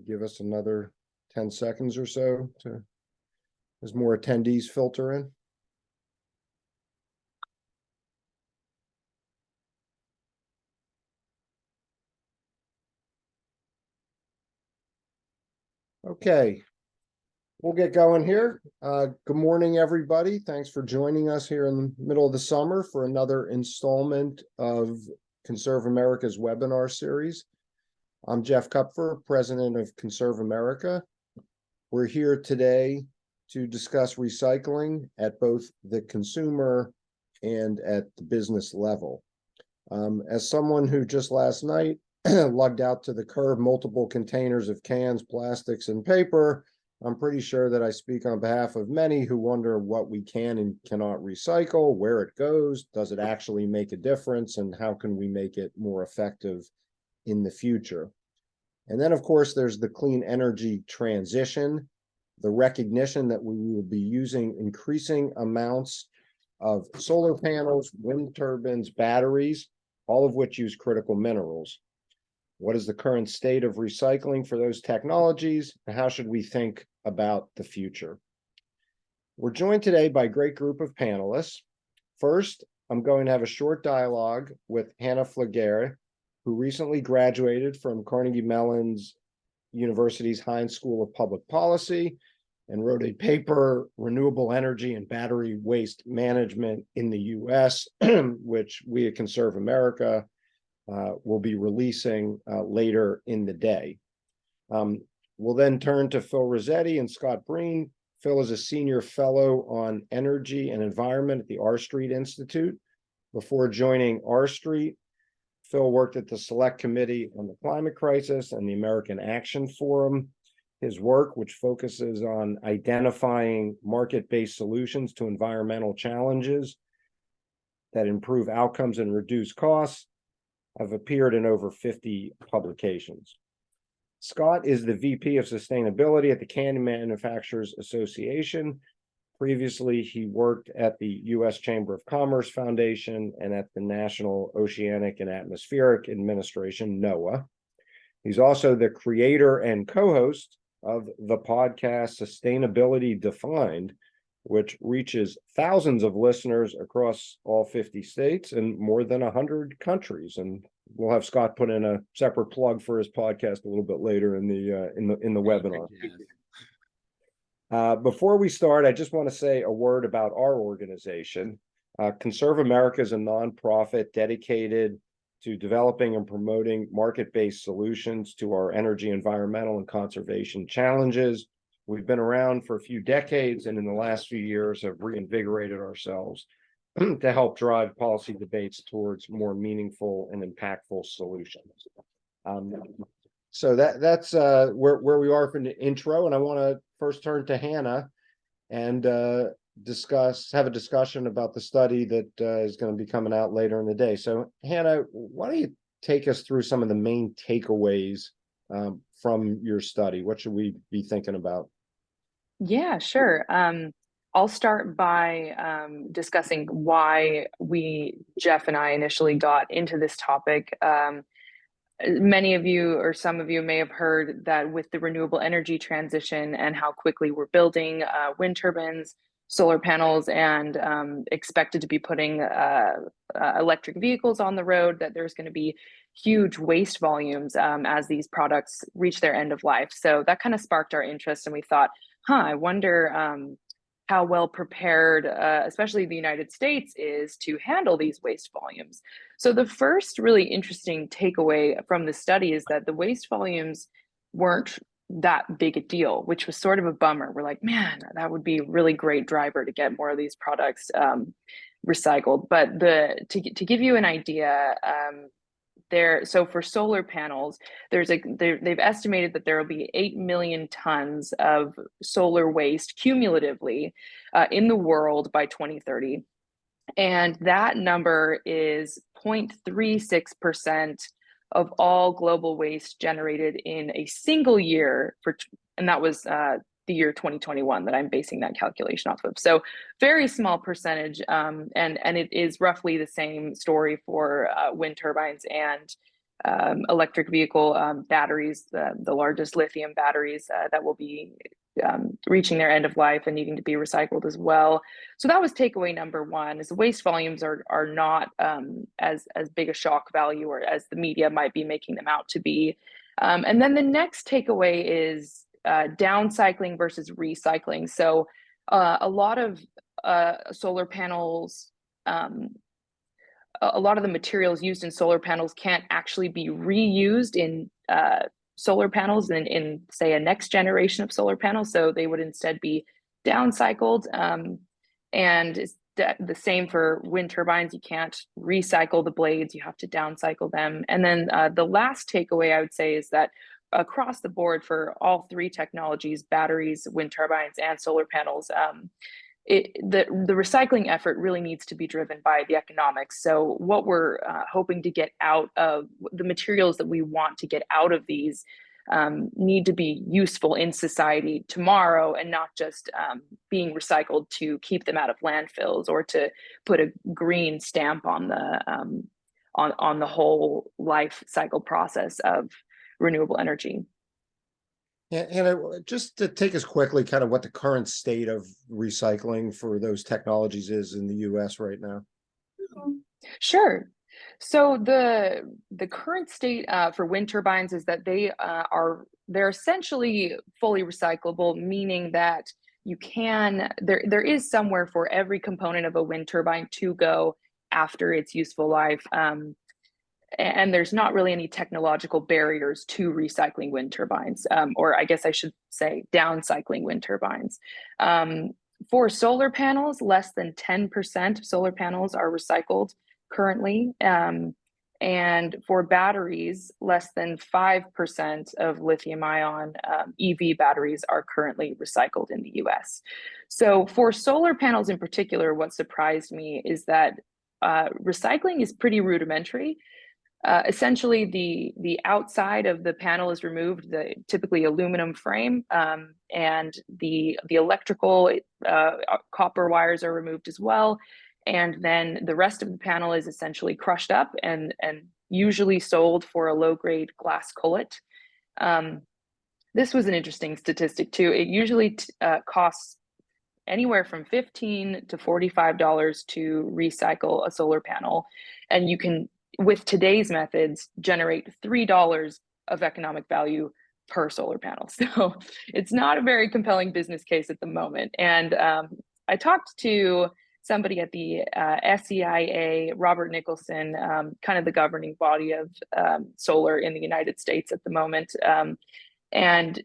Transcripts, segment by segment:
Give us another 10 seconds or so as more attendees filter in. Okay, we'll get going here. Good morning, everybody. Thanks for joining us here in the middle of the summer for another installment of ConservAmerica's webinar series. I'm Jeff Kupfer, president of ConservAmerica. We're here today to discuss recycling at both the consumer and at the business level. As someone who just last night lugged out to the curb multiple containers of cans, plastics, and paper, I'm pretty sure that I speak on behalf of many who wonder what we can and cannot recycle, where it goes, does it actually make a difference, and how can we make it more effective in the future. And then, of course, there's the clean energy transition, the recognition that we will be using increasing amounts of solar panels, wind turbines, batteries, all of which use critical minerals. What is the current state of recycling for those technologies, and how should we think about the future? We're joined today by a great group of panelists. First, I'm going to have a short dialogue with Hannah Flagere, who recently graduated from Carnegie Mellon University's Heinz School of Public Policy and wrote a paper, Renewable Energy and Battery Waste Management in the US, which we at ConservAmerica will be releasing later in the day. We'll then turn to Phil Rossetti and Scott Breen. Phil is a senior fellow on energy and environment at the R Street Institute. Before joining R Street, Phil worked at the Select Committee on the Climate Crisis and the American Action Forum. His work, which focuses on identifying market-based solutions to environmental challenges that improve outcomes and reduce costs, have appeared in over 50 publications. Scott is the VP of Sustainability at the Can Manufacturers Association. Previously, he worked at the U.S. Chamber of Commerce Foundation and at the National Oceanic and Atmospheric Administration, NOAA. He's also the creator and co-host of the podcast Sustainability Defined, which reaches thousands of listeners across all 50 states and more than 100 countries. And we'll have Scott put in a separate plug for his podcast a little bit later in the webinar. Before we start, I just want to say a word about our organization. ConservAmerica is a nonprofit dedicated to developing and promoting market-based solutions to our energy, environmental, and conservation challenges. We've been around for a few decades, and in the last few years have reinvigorated ourselves to help drive policy debates towards more meaningful and impactful solutions. So that's where we are for the intro, and I want to first turn to Hannah and have a discussion about the study that is going to be coming out later in the day. So Hannah, why don't you take us through some of the main takeaways from your study? What should we be thinking about? Yeah, sure. I'll start by discussing why Jeff and I initially got into this topic. Many of you or some of you may have heard that with the renewable energy transition and how quickly we're building wind turbines, solar panels, and expected to be putting electric vehicles on the road, that there's going to be huge waste volumes as these products reach their end of life. So that kind of sparked our interest, and we thought, I wonder how well prepared, especially the United States, is to handle these waste volumes. So the first really interesting takeaway from the study is that the waste volumes weren't that big a deal, which was sort of a bummer. We're like, man, that would be a really great driver to get more of these products recycled. But to give you an idea, so for solar panels, they've estimated that there will be 8 million tons of solar waste cumulatively in the world by 2030. And that number is 0.36% of all global waste generated in a single year, and that was the year 2021 that I'm basing that calculation off of. So very small percentage, and it is roughly the same story for wind turbines and electric vehicle batteries, the largest lithium batteries that will be reaching their end of life and needing to be recycled as well. So that was takeaway number one: is the waste volumes are not as big a shock value or as the media might be making them out to be. And then the next takeaway is downcycling versus recycling. So a lot of solar panels, a lot of the materials used in solar panels can't actually be reused in solar panels in say a next generation of solar panels. So they would instead be downcycled. And it's the same for wind turbines. You can't recycle the blades, you have to downcycle them. And then the last takeaway I would say is that across the board for all three technologies, batteries, wind turbines, and solar panels, the recycling effort really needs to be driven by the economics. So what we're hoping to get out of the materials that we want to get out of these need to be useful in society tomorrow, and not just being recycled to keep them out of landfills or to put a green stamp on the whole life cycle process of renewable energy. And just to take us quickly, kind of what the current state of recycling for those technologies is in the US right now. Sure. So the current state for wind turbines is that they're essentially fully recyclable, meaning that there is somewhere for every component of a wind turbine to go after its useful life. And there's not really any technological barriers to recycling wind turbines, or I guess I should say downcycling wind turbines. For solar panels, less than 10% of solar panels are recycled currently. And for batteries, less than 5% of lithium ion EV batteries are currently recycled in the US. So for solar panels in particular, what surprised me is that recycling is pretty rudimentary. Essentially, the outside of the panel is removed, the typically aluminum frame, and the electrical copper wires are removed as well. And then the rest of the panel is essentially crushed up and usually sold for a low-grade glass cullet. This was an interesting statistic too. It usually costs anywhere from $15 to $45 to recycle a solar panel, and you can, with today's methods, generate $3 of economic value per solar panel. So it's not a very compelling business case at the moment. And I talked to somebody at the SEIA, Robert Nicholson, kind of the governing body of solar in the United States at the moment. And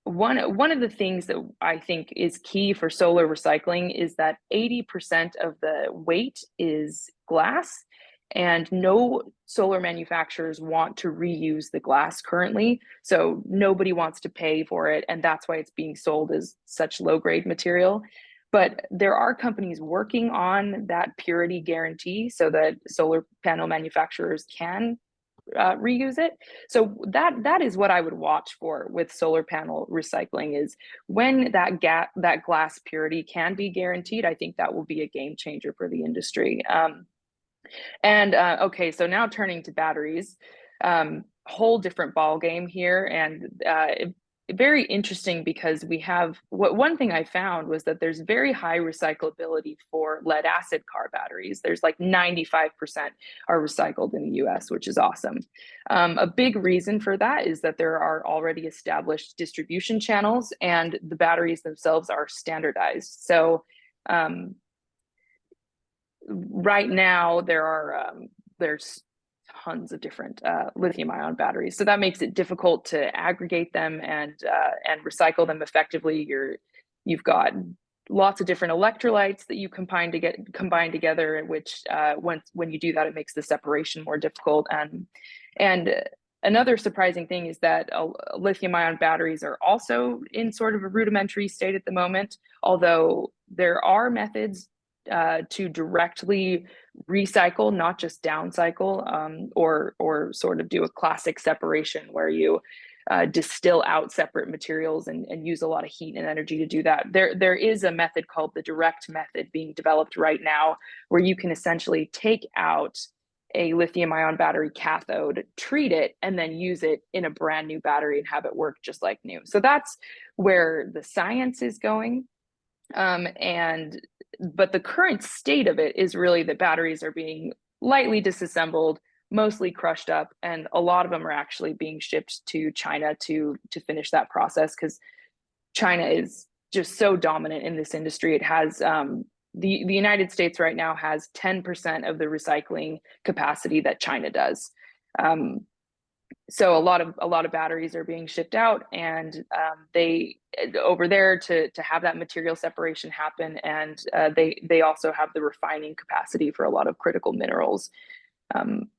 one of the things that I think is key for solar recycling is that 80% of the weight is glass, and no solar manufacturers want to reuse the glass currently. So nobody wants to pay for it, and that's why it's being sold as such low-grade material. But there are companies working on that purity guarantee so that solar panel manufacturers can reuse it. So that is what I would watch for with solar panel recycling, is when that glass purity can be guaranteed. I think that will be a game changer for the industry. Okay, so now turning to batteries, whole different ball game here, and very interesting because we have one thing I found was that there's very high recyclability for lead acid car batteries. There's like 95% are recycled in the US, which is awesome. A big reason for that is that there are already established distribution channels, and the batteries themselves are standardized. So right now there's tons of different lithium ion batteries, so that makes it difficult to aggregate them and recycle them effectively. You've got lots of different electrolytes that you combine together, which when you do that, it makes the separation more difficult. And another surprising thing is that lithium ion batteries are also in sort of a rudimentary state at the moment, although there are methods to directly recycle, not just downcycle, or sort of do a classic separation where you distill out separate materials and use a lot of heat and energy to do that. There is a method called the direct method being developed right now, where you can essentially take out a lithium ion battery cathode, treat it, and then use it in a brand new battery and have it work just like new. So that's where the science is going. But the current state of it is really that batteries are being lightly disassembled, mostly crushed up, and a lot of them are actually being shipped to China to finish that process, because China is just so dominant in this industry. It has the United States right now has 10% of the recycling capacity that China does. So a lot of batteries are being shipped out, and they over there to have that material separation happen, and they also have the refining capacity for a lot of critical minerals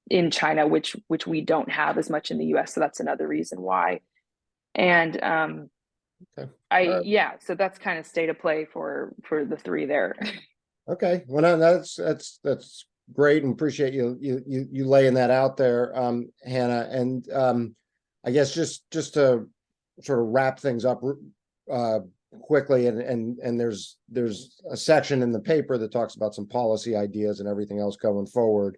in China, which we don't have as much in the U.S. So that's another reason why. And Okay. yeah, so that's kind of state of play for the three there. Okay, well, no, that's great, and appreciate you laying that out there, Hannah. And I guess just to sort of wrap things up quickly, and there's a section in the paper that talks about some policy ideas and everything else going forward.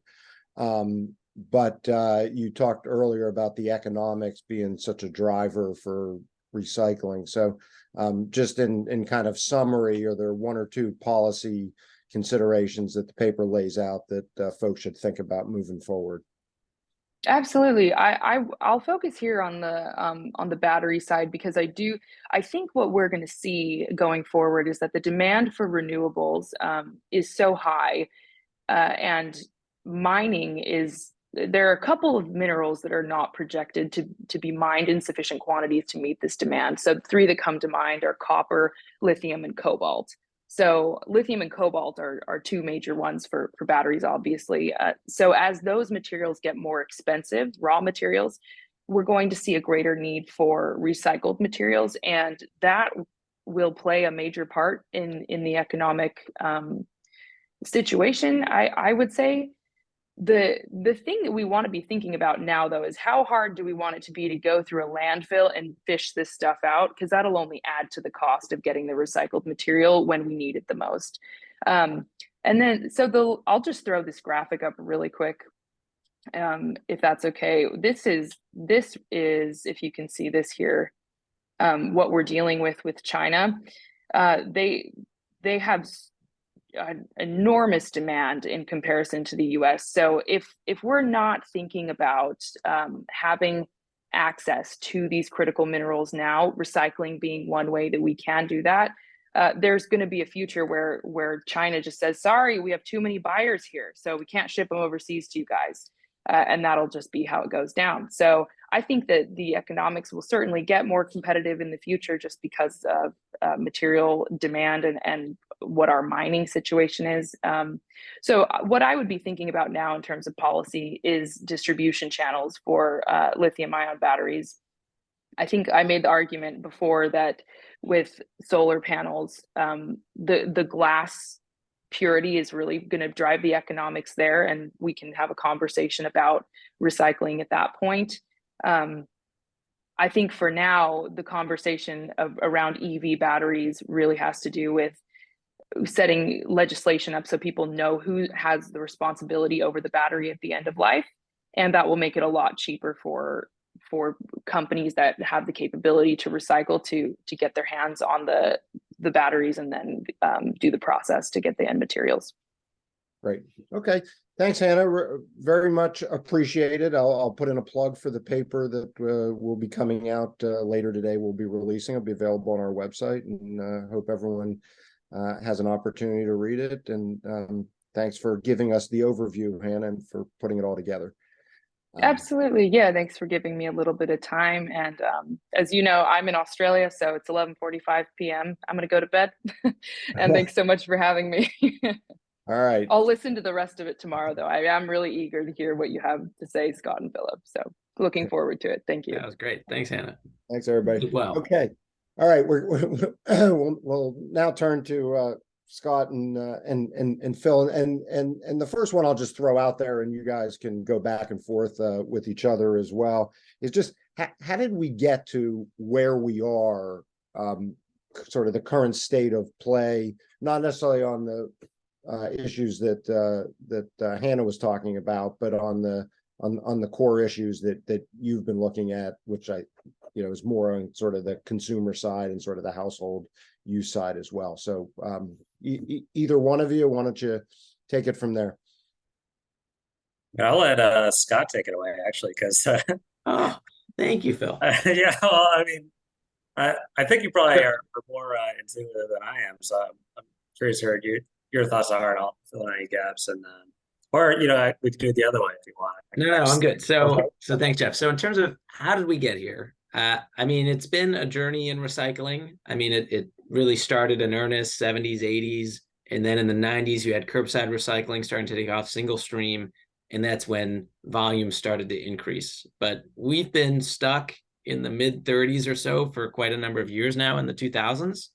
But you talked earlier about the economics being such a driver for recycling. So just in kind of summary, are there one or two policy considerations that the paper lays out that folks should think about moving forward? Absolutely. I'll focus here on the battery side, because I think what we're going to see going forward is that the demand for renewables is so high, and there are a couple of minerals that are not projected to be mined in sufficient quantities to meet this demand. So three that come to mind are copper, lithium, and cobalt. So lithium and cobalt are two major ones for batteries, obviously. So as those materials get more expensive, raw materials, we're going to see a greater need for recycled materials, and that will play a major part in the economic situation. I would say the thing that we want to be thinking about now, though, is how hard do we want it to be to go through a landfill and fish this stuff out, because that'll only add to the cost of getting the recycled material when we need it the most. And then I'll just throw this graphic up really quick, if that's okay. This is if you can see this here, what we're dealing with China. They have an enormous demand in comparison to the US. So if we're not thinking about having access to these critical minerals now, recycling being one way that we can do that, there's going to be a future where China just says, sorry, we have too many buyers here, so we can't ship them overseas to you guys. And that'll just be how it goes down. So I think that the economics will certainly get more competitive in the future, just because of material demand and what our mining situation is. So what I would be thinking about now in terms of policy is distribution channels for lithium ion batteries. I think I made the argument before that with solar panels, the glass purity is really going to drive the economics there, and we can have a conversation about recycling at that point. I think for now, the conversation around EV batteries really has to do with setting legislation up so people know who has the responsibility over the battery at the end of life, and that will make it a lot cheaper for companies that have the capability to recycle to get their hands on the batteries and then do the process to get the end materials. Great. Okay. Thanks, Hannah. Very much appreciated. I'll put in a plug for the paper that will be coming out later today. We'll be releasing. It'll be available on our website, and hope everyone has an opportunity to read it. And thanks for giving us the overview, Hannah, and for putting it all together. Absolutely. Yeah. Thanks for giving me a little bit of time. And as you know, I'm in Australia, so it's 11:45 p.m. I'm going to go to bed. And thanks so much for having me. All right. I'll listen to the rest of it tomorrow, though. I am really eager to hear what you have to say, Scott and Philip. So looking forward to it. Thank you. That was great. Thanks, Hannah. Thanks, everybody. Well, okay. All right. We'll now turn to Scott and Phil, and the first one I'll just throw out there, and you guys can go back and forth with each other as well, is just how did we get to where we are, sort of the current state of play, not necessarily on the issues that Hannah was talking about, but on the core issues that you've been looking at, which is more on sort of the consumer side and sort of the household use side as well. So either one of you, why don't you take it from there? I'll let Scott take it away, actually, because Oh, thank you, Phil. yeah, well, I mean, I think you probably are more intuitive than I am, so I'm curious to hear your thoughts on it. I'll fill in any gaps, and or we could do it the other way if you want. No, I'm good. So thanks, Jeff. So in terms of how did we get here? I mean, it's been a journey in recycling. I mean, it really started in earnest, 70s, 80s, and then in the 90s, you had curbside recycling starting to take off, single stream, and that's when volume started to increase. But we've been stuck in the mid 30s or so for quite a number of years now in the 2000s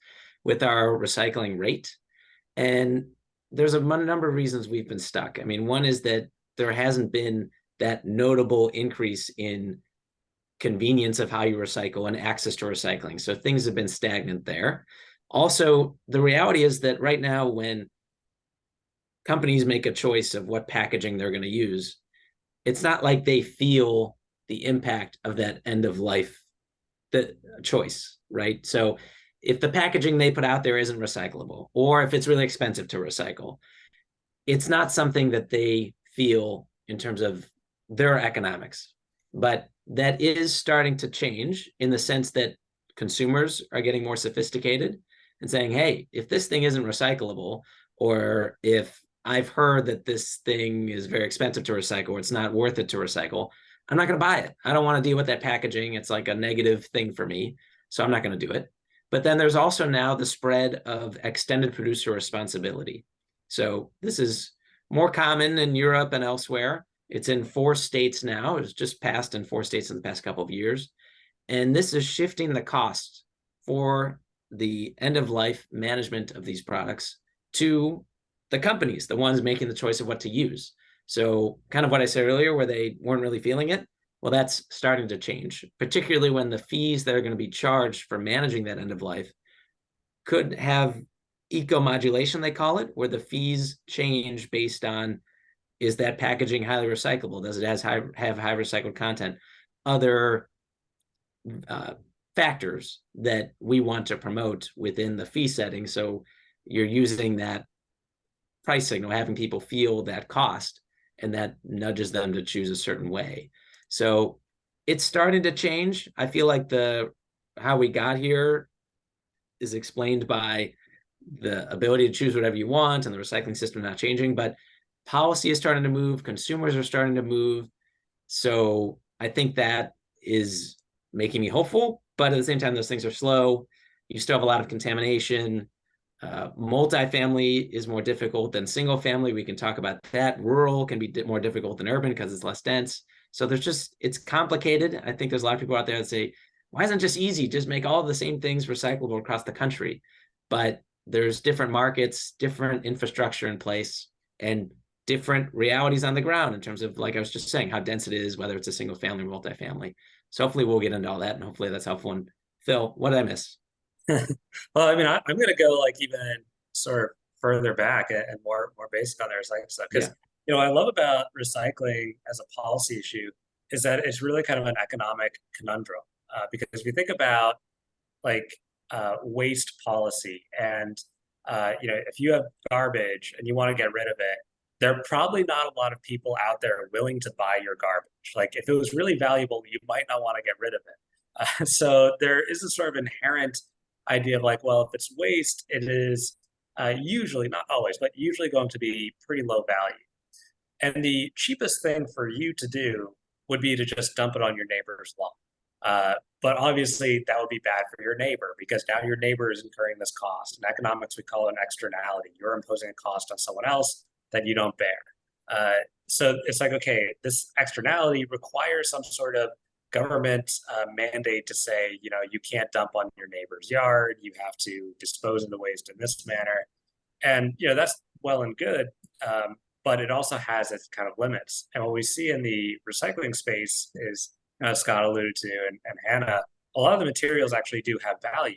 with our recycling rate. And there's a number of reasons we've been stuck. I mean, one is that there hasn't been that notable increase in convenience of how you recycle and access to recycling. So things have been stagnant there. Also, the reality is that right now, when companies make a choice of what packaging they're going to use, it's not like they feel the impact of that end of life choice, right? So if the packaging they put out there isn't recyclable, or if it's really expensive to recycle, it's not something that they feel in terms of their economics. But that is starting to change in the sense that consumers are getting more sophisticated and saying, hey, if this thing isn't recyclable, or if I've heard that this thing is very expensive to recycle, or it's not worth it to recycle, I'm not going to buy it. I don't want to deal with that packaging. It's like a negative thing for me, so I'm not going to do it. But then there's also now the spread of extended producer responsibility. So this is more common in Europe and elsewhere. It's in 4 states now. It's just passed in 4 states in the past couple of years. And this is shifting the cost for the end-of-life management of these products to the companies, the ones making the choice of what to use. So kind of what I said earlier, where they weren't really feeling it, well, that's starting to change, particularly when the fees that are going to be charged for managing that end of life could have eco-modulation, they call it, where the fees change based on, is that packaging highly recyclable? Does it have high recycled content? Other factors that we want to promote within the fee setting. So you're using that price signal, having people feel that cost, and that nudges them to choose a certain way. So it's starting to change. I feel like how we got here is explained by the ability to choose whatever you want and the recycling system not changing, but policy is starting to move, consumers are starting to move. So I think that is making me hopeful, but at the same time, those things are slow. You still have a lot of contamination. Multifamily is more difficult than single family. We can talk about that. Rural can be more difficult than urban because it's less dense. So it's complicated. I think there's a lot of people out there that say, why isn't it just easy? Just make all the same things recyclable across the country. But there's different markets, different infrastructure in place, and different realities on the ground in terms of, like I was just saying, how dense it is, whether it's a single family or multifamily. So hopefully we'll get into all that, and hopefully that's helpful. And Phil, what did I miss? Well, I mean, I'm going to go like even sort of further back and more basic on the recycling stuff, because what I love about recycling as a policy issue is that it's really kind of an economic conundrum, because if you think about like waste policy, and if you have garbage and you want to get rid of it, there are probably not a lot of people out there willing to buy your garbage. Like if it was really valuable, you might not want to get rid of it. So there is a sort of inherent idea of like, well, if it's waste, it is usually, not always, but usually going to be pretty low value. And the cheapest thing for you to do would be to just dump it on your neighbor's lawn. But obviously that would be bad for your neighbor, because now your neighbor is incurring this cost. In economics, we call it an externality. You're imposing a cost on someone else that you don't bear. So it's like, okay, this externality requires some sort of government mandate to say, you can't dump on your neighbor's yard, you have to dispose of the waste in this manner. And, that's well and good, but it also has its kind of limits. And what we see in the recycling space is, as Scott alluded to, and Hannah, a lot of the materials actually do have value.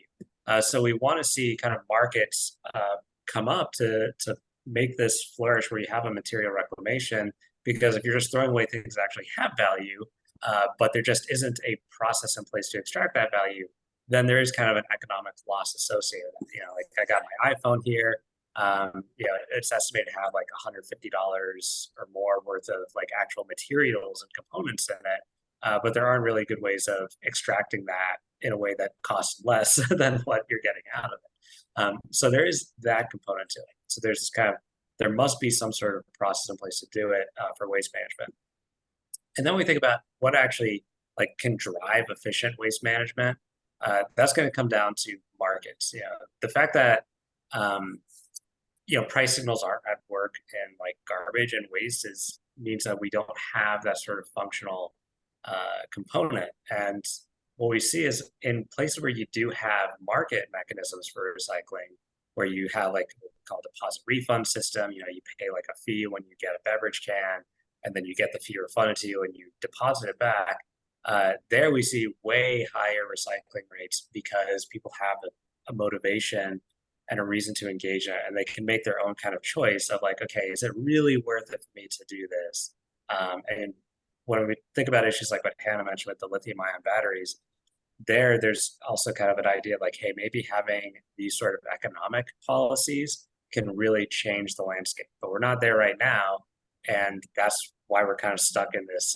So we want to see kind of markets come up to make this flourish where you have a material reclamation, because if you're just throwing away things that actually have value, but there just isn't a process in place to extract that value, then there is kind of an economic loss associated. Like I got my iPhone here. It's estimated to have like $150 or more worth of like actual materials and components in it. But there aren't really good ways of extracting that in a way that costs less than what you're getting out of it. So there is that component to it. So there's this there must be some sort of process in place to do it for waste management. And then we think about what actually like can drive efficient waste management. That's going to come down to markets. The fact that price signals aren't at work in like garbage and waste means that we don't have that sort of functional component. And what we see is in places where you do have market mechanisms for recycling, where you have like what we call a deposit refund system. You pay like a fee when you get a beverage can, and then you get the fee refunded to you and you deposit it back. There we see way higher recycling rates because people have a motivation and a reason to engage in it, and they can make their own kind of choice of like, okay, is it really worth it for me to do this? And when we think about issues like what Hannah mentioned with the lithium-ion batteries, there's also kind of an idea of like, hey, maybe having these sort of economic policies can really change the landscape, but we're not there right now, and that's why we're kind of stuck in this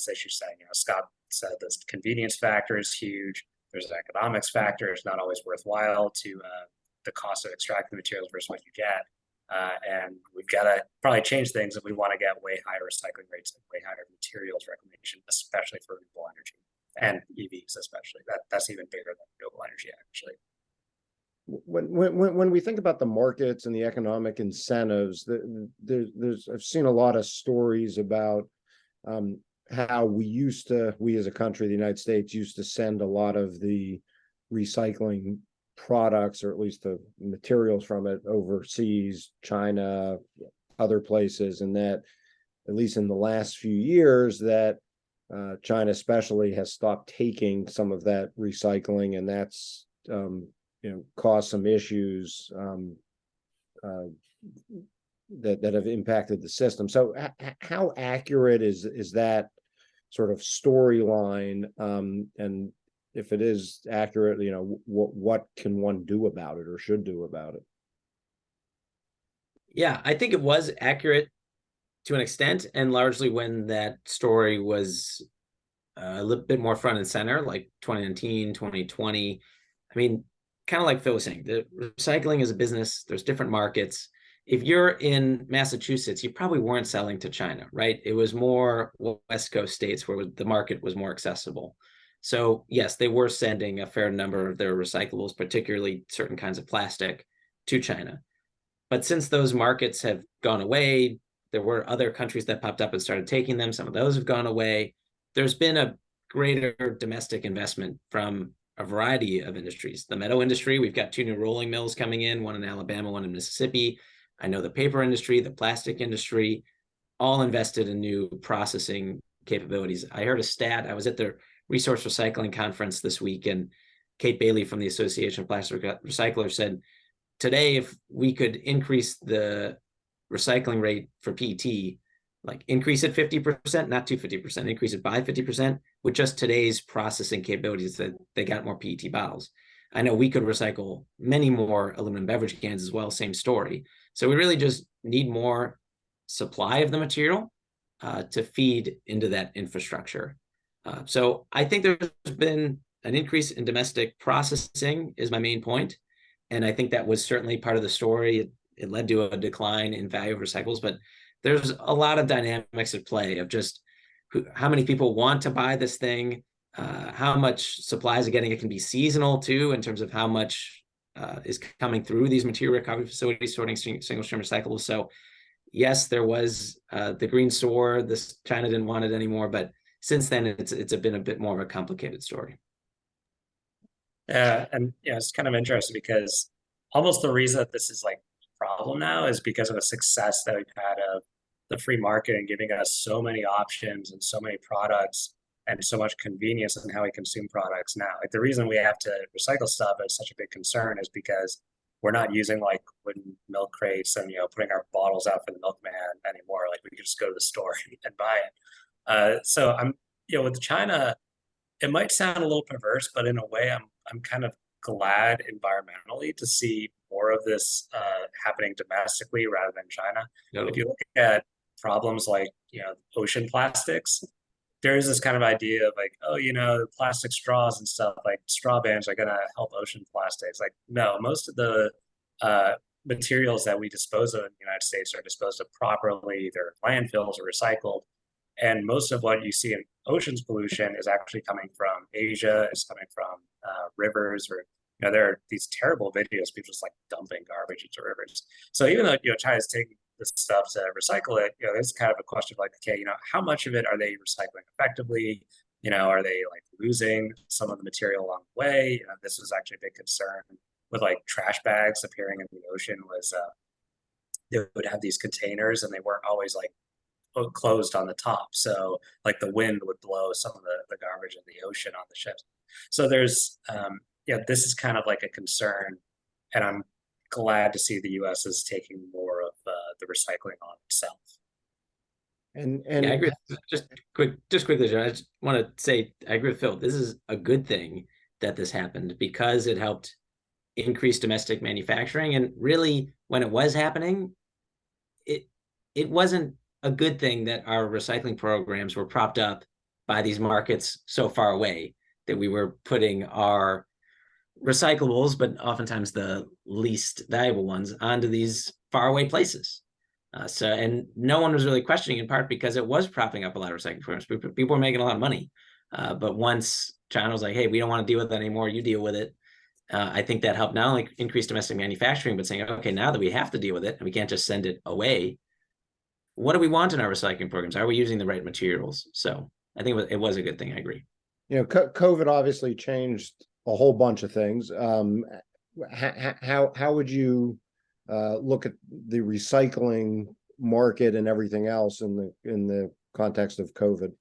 issue setting. Scott said this convenience factor is huge. There's an economics factor. It's not always worthwhile to the cost of extracting materials versus what you get. And we've got to probably change things if we want to get way higher recycling rates and way higher materials reclamation, especially for renewable energy and EVs, especially. That's even bigger than renewable energy, actually. When we think about the markets and the economic incentives, I've seen a lot of stories about how we as a country, the United States, used to send a lot of the recycling products, or at least the materials from it, overseas, China, other places, and that at least in the last few years that China especially has stopped taking some of that recycling, and that's caused some issues that have impacted the system. So how accurate is that sort of storyline? And if it is accurate, what can one do about it or should do about it? Yeah, I think it was accurate to an extent, and largely when that story was a little bit more front and center, like 2019, 2020. I mean, kind of like Phil was saying, the recycling is a business. There's different markets. If you're in Massachusetts, you probably weren't selling to China, right? It was more West Coast states where the market was more accessible. So yes, they were sending a fair number of their recyclables, particularly certain kinds of plastic, to China. But since those markets have gone away, there were other countries that popped up and started taking them. Some of those have gone away. There's been a greater domestic investment from a variety of industries. The metal industry, we've got 2 new rolling mills coming in, one in Alabama, one in Mississippi. I know the paper industry, the plastic industry, all invested in new processing capabilities. I heard a stat. I was at the Resource Recycling Conference this week, and Kate Bailey from the Association of Plastic Recyclers said, today, if we could increase the recycling rate for PET, like increase it 50%, not 250%, increase it by 50% with just today's processing capabilities, that they got more PET bottles. I know we could recycle many more aluminum beverage cans as well, same story. So we really just need more supply of the material to feed into that infrastructure. So I think there's been an increase in domestic processing is my main point. And I think that was certainly part of the story. It led to a decline in value of recyclables, but there's a lot of dynamics at play of just how many people want to buy this thing, how much supplies are getting. It can be seasonal too, in terms of how much is coming through these material recovery facilities sorting single stream recyclables. So yes, there was the green store. China didn't want it anymore, but since then it's been a bit more of a complicated story. And it's kind of interesting because almost the reason that this is like a problem now is because of the success that we've had of the free market and giving us so many options and so many products and so much convenience in how we consume products now. Like the reason we have to recycle stuff is such a big concern is because we're not using like wooden milk crates and, putting our bottles out for the milkman anymore. Like we could just go to the store and buy it. So I'm, with China, it might sound a little perverse, but in a way, I'm kind of glad environmentally to see more of this happening domestically rather than China. If you look at problems like ocean plastics, there is this kind of idea of like, oh, plastic straws and stuff, like straw bans are gonna help ocean plastics. Like, no, most of the materials that we dispose of in the United States are disposed of properly. They're landfills or recycled. And most of what you see in oceans pollution is actually coming from Asia, it's coming from rivers, or there are these terrible videos, people just like dumping garbage into rivers. So even though China's taking this stuff to recycle it, there's kind of a question of like, okay, how much of it are they recycling effectively? Are they like losing some of the material along the way? This was actually a big concern with like trash bags appearing in the ocean, was they would have these containers and they weren't always like closed on the top, so like the wind would blow some of the garbage in the ocean on the ships. So there's this is kind of like a concern, and I'm glad to see the US is taking more of the recycling on itself. And I agree. Just quickly, John, I just want to say I agree with Phil. This is a good thing that this happened because it helped increase domestic manufacturing, and really when it was happening, it wasn't a good thing that our recycling programs were propped up by these markets so far away, that we were putting our recyclables, but oftentimes the least valuable ones, onto these faraway places. And no one was really questioning, in part because it was propping up a lot of recycling programs. People were making a lot of money. But once China was like, hey, we don't want to deal with that anymore, you deal with it. I think that helped not only increase domestic manufacturing, but saying, okay, now that we have to deal with it and we can't just send it away, what do we want in our recycling programs? Are we using the right materials? So I think it was a good thing. I agree. COVID obviously changed a whole bunch of things. How would you look at the recycling market and everything else in the context of COVID?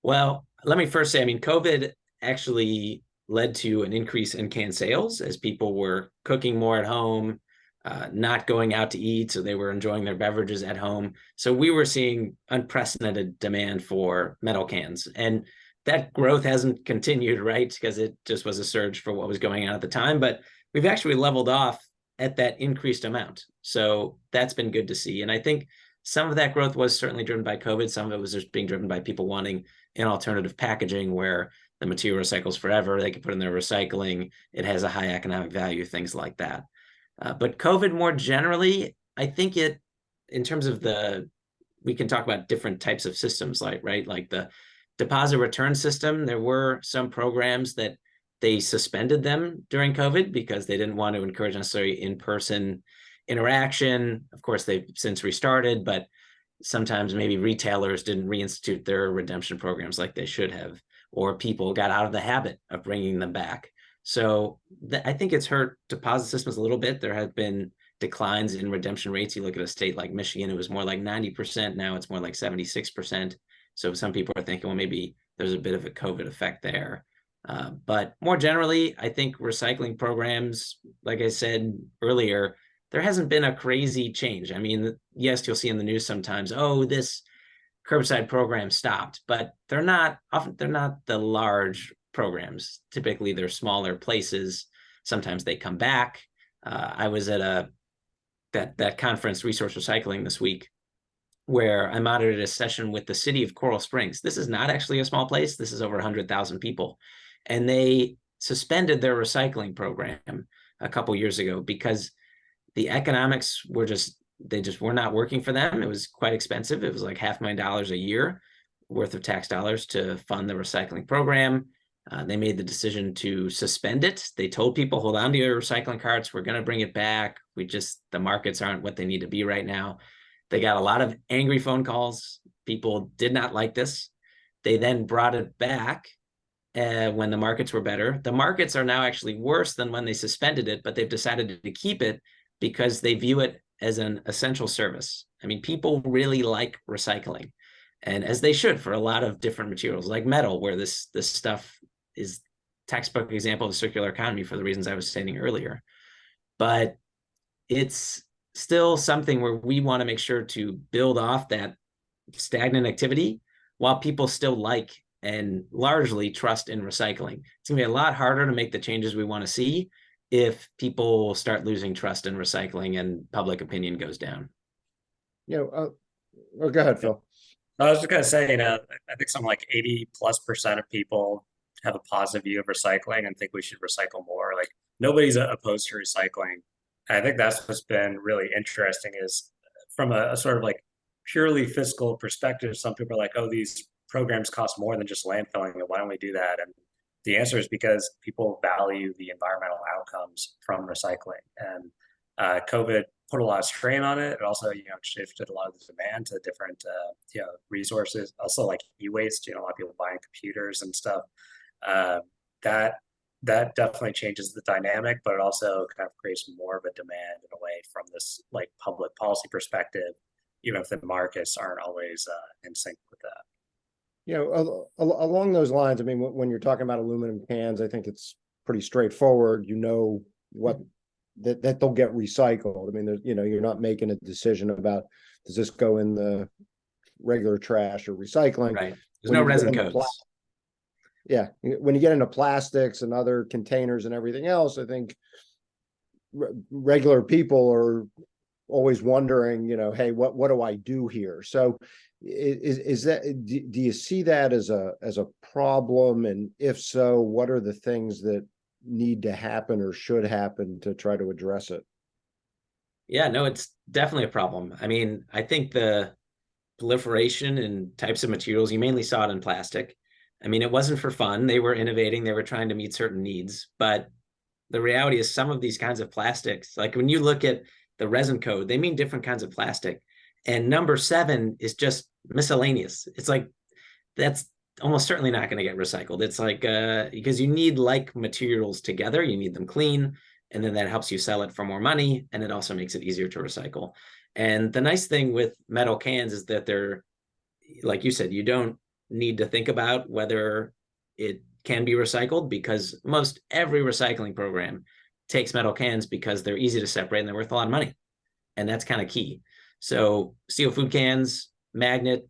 Well, let me first say, I mean, COVID actually led to an increase in can sales as people were cooking more at home, not going out to eat, so they were enjoying their beverages at home. So we were seeing unprecedented demand for metal cans, and that growth hasn't continued, right? Because it just was a surge for what was going on at the time, but we've actually leveled off at that increased amount. So that's been good to see. And I think some of that growth was certainly driven by COVID. Some of it was just being driven by people wanting an alternative packaging where the material recycles forever, they can put in their recycling, it has a high economic value, things like that. But COVID more generally, I think in terms of we can talk about different types of systems, like the deposit return system. There were some programs that they suspended them during COVID because they didn't want to encourage necessarily in-person interaction. Of course, they've since restarted, but sometimes maybe retailers didn't reinstitute their redemption programs like they should have, or people got out of the habit of bringing them back. So I think it's hurt deposit systems a little bit. There have been declines in redemption rates. You look at a state like Michigan, it was more like 90%. Now it's more like 76%. So some people are thinking, well, maybe there's a bit of a COVID effect there. But more generally, I think recycling programs, like I said earlier, there hasn't been a crazy change. I mean, yes, you'll see in the news sometimes, oh, this curbside program stopped, but they're not the large programs. Typically, they're smaller places. Sometimes they come back. I was at that conference, Resource Recycling, this week, where I moderated a session with the city of Coral Springs. This is not actually a small place. This is over 100,000 people. And they suspended their recycling program a couple years ago because the economics were they were not working for them. It was quite expensive. It was like $500,000 a year worth of tax dollars to fund the recycling program. They made the decision to suspend it. They told people, hold on to your recycling carts. We're going to bring it back. The markets aren't what they need to be right now. They got a lot of angry phone calls. People did not like this. They then brought it back when the markets were better. The markets are now actually worse than when they suspended it, but they've decided to keep it because they view it as an essential service. I mean, people really like recycling, and as they should for a lot of different materials like metal, where this stuff is textbook example of the circular economy for the reasons I was stating earlier. But it's still something where we want to make sure to build off that stagnant activity while people still like and largely trust in recycling. It's going to be a lot harder to make the changes we want to see if people start losing trust in recycling and public opinion goes down. Oh, go ahead, Phil. I was just gonna say, I think something like 80+% of people have a positive view of recycling and think we should recycle more. Like nobody's opposed to recycling. And I think that's what's been really interesting is from a sort of like purely fiscal perspective, some people are like, oh, these programs cost more than just landfilling, and why don't we do that? And the answer is because people value the environmental outcomes from recycling. And COVID put a lot of strain on it. It also, shifted a lot of the demand to different, resources. Also, like e-waste. A lot of people buying computers and stuff. That definitely changes the dynamic, but it also kind of creates more of a demand in a way from this like public policy perspective, even if the markets aren't always in sync with that. Along those lines, I mean, when you're talking about aluminum cans, I think it's pretty straightforward. What that they'll get recycled. I mean, you're not making a decision about does this go in the regular trash or recycling. Right. There's no resin codes. Yeah. When you get into plastics and other containers and everything else, I think regular people are always wondering, hey, what do I do here? So is that, do you see that as a problem? And if so, what are the things that need to happen or should happen to try to address it? Yeah, no, it's definitely a problem. I mean, I think the proliferation and types of materials, you mainly saw it in plastic. I mean, it wasn't for fun. They were innovating. They were trying to meet certain needs. But the reality is some of these kinds of plastics, like when you look at the resin code, they mean different kinds of plastic. And number 7 is just miscellaneous. It's like, that's almost certainly not going to get recycled. It's like, because you need like materials together, you need them clean, and then that helps you sell it for more money. And it also makes it easier to recycle. And the nice thing with metal cans is that they're, like you said, you don't need to think about whether it can be recycled because most every recycling program takes metal cans because they're easy to separate and they're worth a lot of money. And that's kind of key. So steel food cans, magnet,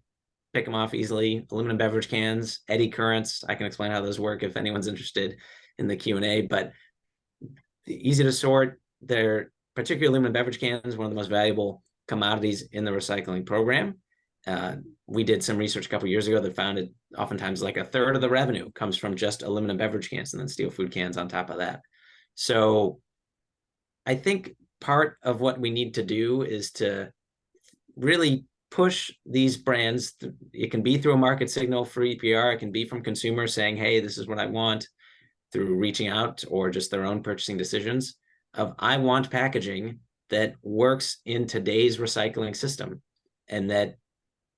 pick them off easily. Aluminum beverage cans, eddy currents. I can explain how those work if anyone's interested in the Q&A, but easy to sort. They're particularly aluminum beverage cans, one of the most valuable commodities in the recycling program. We did some research a couple of years ago that found it oftentimes like a third of the revenue comes from just aluminum beverage cans and then steel food cans on top of that. So I think part of what we need to do is to really push these brands. It can be through a market signal for EPR. It can be from consumers saying, hey, this is what I want, through reaching out or just their own purchasing decisions of I want packaging that works in today's recycling system and that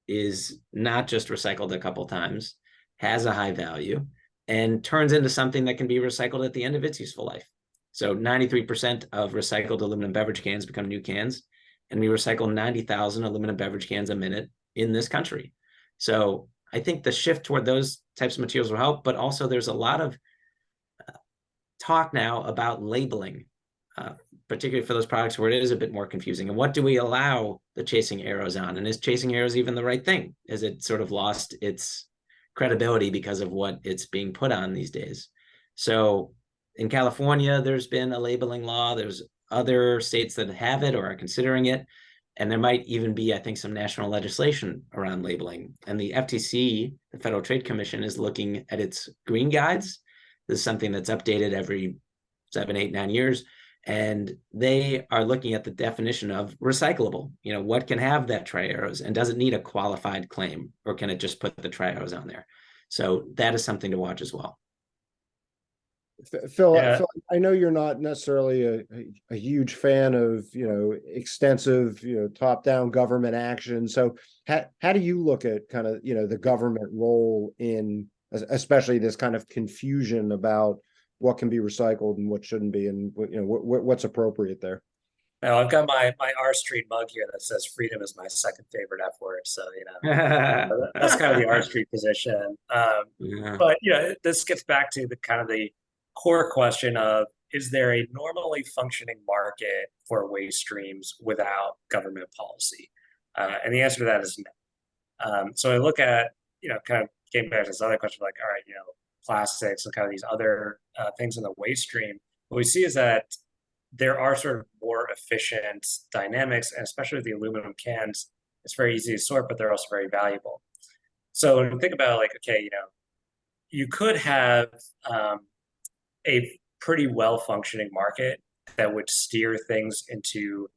is not just recycled a couple times, has a high value, and turns into something that can be recycled at the end of its useful life. So 93% of recycled aluminum beverage cans become new cans, and we recycle 90,000 aluminum beverage cans a minute in this country. So I think the shift toward those types of materials will help, but also there's a lot of talk now about labeling, particularly for those products where it is a bit more confusing. And what do we allow the chasing arrows on? And is chasing arrows even the right thing? Has it sort of lost its credibility because of what it's being put on these days? So in California, there's been a labeling law. There's other states that have it or are considering it. And there might even be, I think, some national legislation around labeling. And the FTC, the Federal Trade Commission, is looking at its green guides. This is something that's updated every 7, 8, 9 years. And they are looking at the definition of recyclable. What can have that tri-arrows and does it need a qualified claim or can it just put the tri-arrows on there? So that is something to watch as well. Phil, I know you're not necessarily a huge fan of, extensive, top-down government action. So how do you look at kind of, the government role in, especially this kind of confusion about what can be recycled and what shouldn't be, and what's appropriate there? Now I've got my R Street mug here that says freedom is my second favorite F word. So, that's kind of the R Street position. Yeah. But, this gets back to the core question of, is there a normally functioning market for waste streams without government policy? And the answer to that is no. So I look at, kind of getting back to this other question, like, all right, plastics and kind of these other things in the waste stream, what we see is that there are sort of more efficient dynamics, and especially with the aluminum cans, it's very easy to sort, but they're also very valuable. So when you think about like, okay, you could have a pretty well-functioning market that would steer things into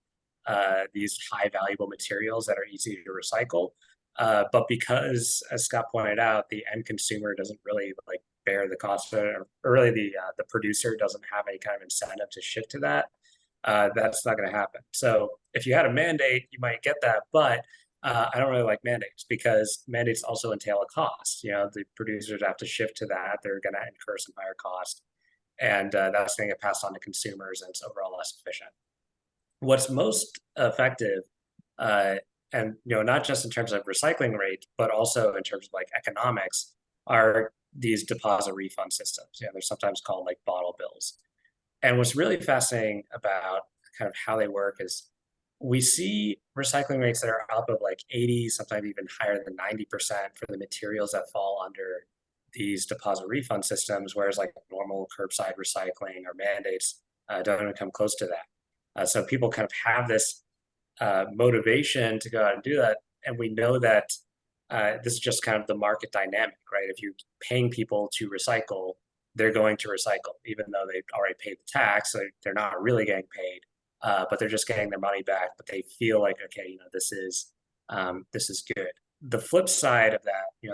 these high valuable materials that are easy to recycle. But because, as Scott pointed out, the end consumer doesn't really like bear the cost of it, or really the producer doesn't have any kind of incentive to shift to that, that's not going to happen. So if you had a mandate, you might get that, but I don't really like mandates because mandates also entail a cost. The producers have to shift to that. They're going to incur some higher cost, and that's going to get passed on to consumers, and it's overall less efficient. What's most effective, and not just in terms of recycling rate, but also in terms of like economics, are these deposit refund systems. They're sometimes called like bottle bills. And what's really fascinating about kind of how they work is we see recycling rates that are up of like 80, sometimes even higher than 90% for the materials that fall under these deposit refund systems, whereas like normal curbside recycling or mandates don't even come close to that. So people kind of have this motivation to go out and do that. And we know that this is just kind of the market dynamic, right? If you're paying people to recycle, they're going to recycle, even though they've already paid the tax. So they're not really getting paid, but they're just getting their money back. But they feel like, okay, this is good. The flip side of that,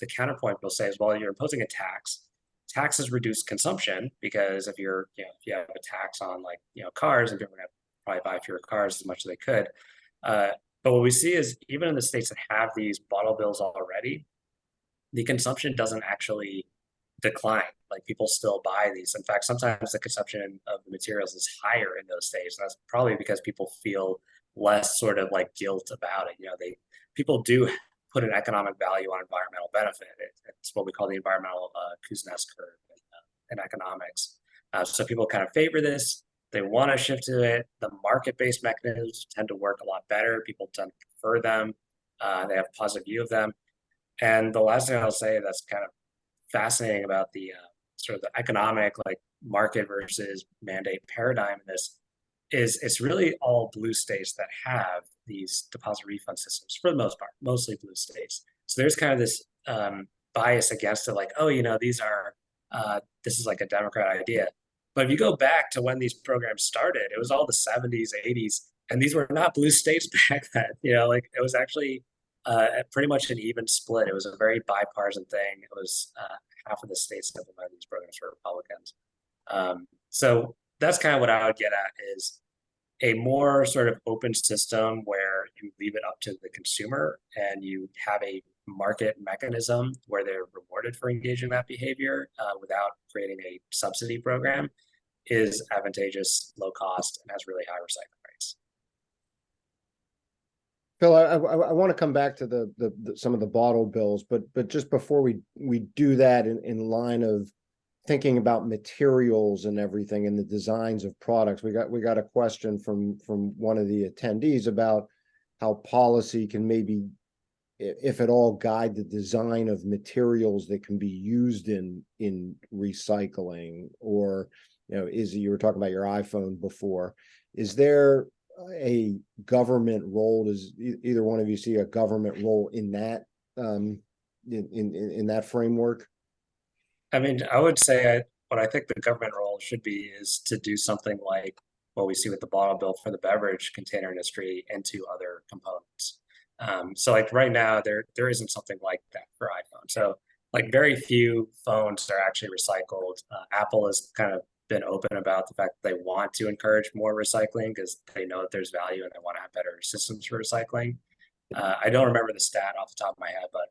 the counterpoint we'll say is, well, you're imposing a tax. Taxes reduce consumption because if you have a tax on like cars, and people are going to probably buy fewer cars as much as they could. But what we see is even in the states that have these bottle bills already, the consumption doesn't actually decline. Like people still buy these. In fact, sometimes the consumption of the materials is higher in those states. And that's probably because people feel less sort of like guilt about it. People do put an economic value on environmental benefit. It's what we call the environmental Kuznets curve in economics. So people kind of favor this. They want to shift to it. The market-based mechanisms tend to work a lot better. People tend to prefer them. They have a positive view of them. And the last thing I'll say that's kind of fascinating about the sort of the economic like market versus mandate paradigm in this is it's really all blue states that have these deposit refund systems for the most part, mostly blue states. So there's kind of this bias against it, like, oh, these are this is like a Democrat idea. But if you go back to when these programs started, it was all the 70s, 80s, and these were not blue states back then. Like it was actually pretty much an even split. It was a very bipartisan thing. It was half of the states that implemented these programs were Republicans. So that's kind of what I would get at is a more sort of open system where you leave it up to the consumer and you have a market mechanism where they're rewarded for engaging that behavior without creating a subsidy program is advantageous, low cost, and has really high recycling rates. Phil, I want to come back to the some of the bottle bills, but just before we do that in line of thinking about materials and everything and the designs of products, we got a question from one of the attendees about how policy can maybe, if at all, guide the design of materials that can be used in recycling, or you were talking about your iPhone before. Is there a government role? Does either one of you see a government role in that in that framework? I mean, I would say what I think the government role should be is to do something like what we see with the bottle bill for the beverage container industry into other components. So like right now, there isn't something like that for iPhone. So like very few phones are actually recycled. Apple has kind of been open about the fact that they want to encourage more recycling because they know that there's value and they want to have better systems for recycling. I don't remember the stat off the top of my head, but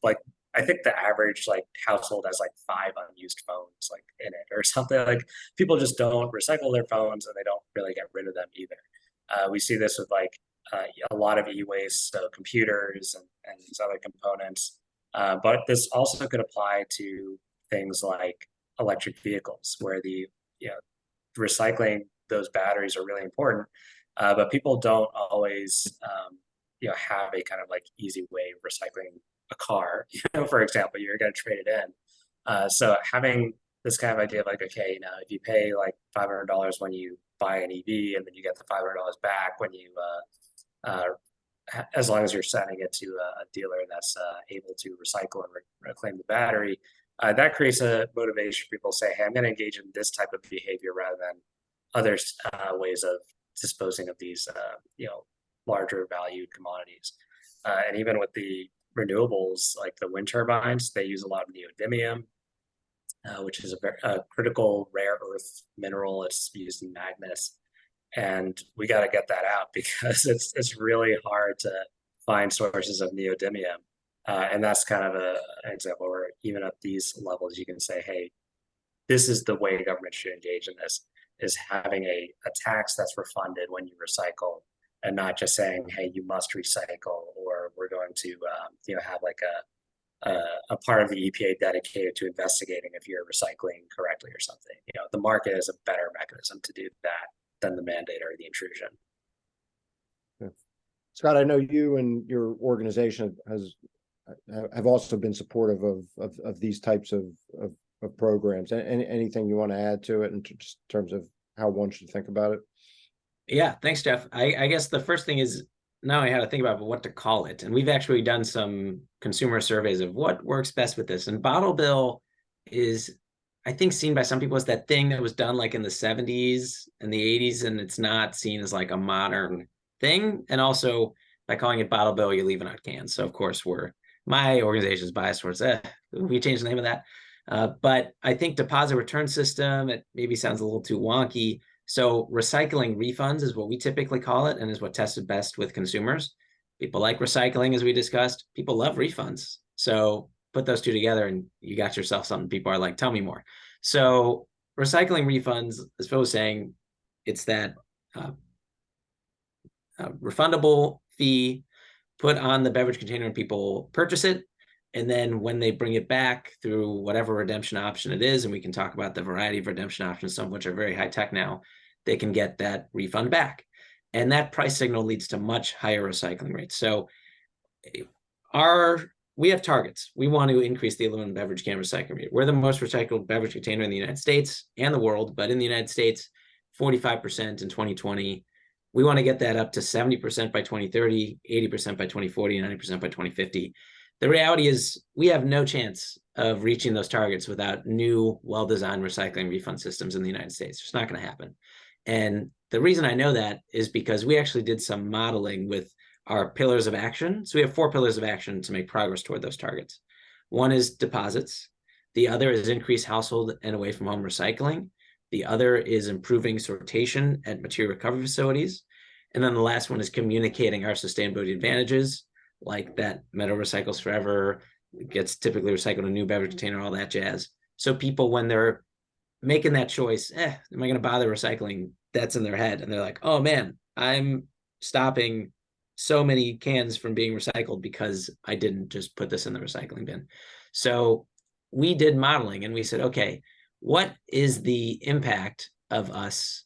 like I think the average like household has like 5 unused phones like in it or something. Like people just don't recycle their phones and they don't really get rid of them either. We see this with like a lot of e-waste, so computers and these other components. But this also could apply to things like electric vehicles, where recycling those batteries are really important, but people don't always have a kind of like easy way of recycling a car. For example, you're going to trade it in. So having this kind of idea of like, okay, if you pay like $500 when you buy an EV, and then you get the $500 back when you as long as you're sending it to a dealer that's able to recycle and reclaim the battery, that creates a motivation for people to say, hey, I'm going to engage in this type of behavior rather than other ways of disposing of these larger valued commodities. And even with the renewables, like the wind turbines, they use a lot of neodymium, which is a critical rare earth mineral. It's used in magnets. And we got to get that out because it's really hard to find sources of neodymium. And that's kind of an example where even at these levels, you can say, hey, this is the way government should engage in this, is having a tax that's refunded when you recycle, and not just saying, hey, you must recycle, or we're going to have like a part of the EPA dedicated to investigating if you're recycling correctly or something. The market is a better mechanism to do that than the mandate or the intrusion. Yeah. Scott, I know you and your organization have also been supportive of these types of programs. Anything you want to add to it in terms of how one should think about it? Yeah, thanks, Jeff. I guess the first thing is now I had to think about what to call it. And we've actually done some consumer surveys of what works best with this. And bottle bill is, I think, seen by some people as that thing that was done like in the 70s and the 80s, and it's not seen as like a modern thing. And also by calling it bottle bill, you're leaving out cans. So of course my organization is biased towards we changed the name of that. But I think deposit return system, it maybe sounds a little too wonky. So recycling refunds is what we typically call it, and is what tested best with consumers. People like recycling, as we discussed. People love refunds. So put those two together and you got yourself something people are like, tell me more. So recycling refunds, as Phil was saying, it's that refundable fee put on the beverage container when people purchase it. And then when they bring it back through whatever redemption option it is, and we can talk about the variety of redemption options, some of which are very high tech now, they can get that refund back. And that price signal leads to much higher recycling rates. So we have targets. We want to increase the aluminum beverage can recycling rate. We're the most recycled beverage container in the United States and the world, but in the United States, 45% in 2020. We want to get that up to 70% by 2030, 80% by 2040, 90% by 2050. The reality is we have no chance of reaching those targets without new, well-designed recycling refund systems in the United States. It's not going to happen. And the reason I know that is because we actually did some modeling with our pillars of action. So we have 4 pillars of action to make progress toward those targets. One is deposits. The other is increased household and away from home recycling. The other is improving sortation at material recovery facilities. And then the last one is communicating our sustainability advantages, like that metal recycles forever, gets typically recycled in a new beverage container, all that jazz. So people, when they're making that choice, am I going to bother recycling? That's in their head. And they're like, oh man, I'm stopping so many cans from being recycled because I didn't just put this in the recycling bin. So we did modeling and we said, okay, what is the impact of us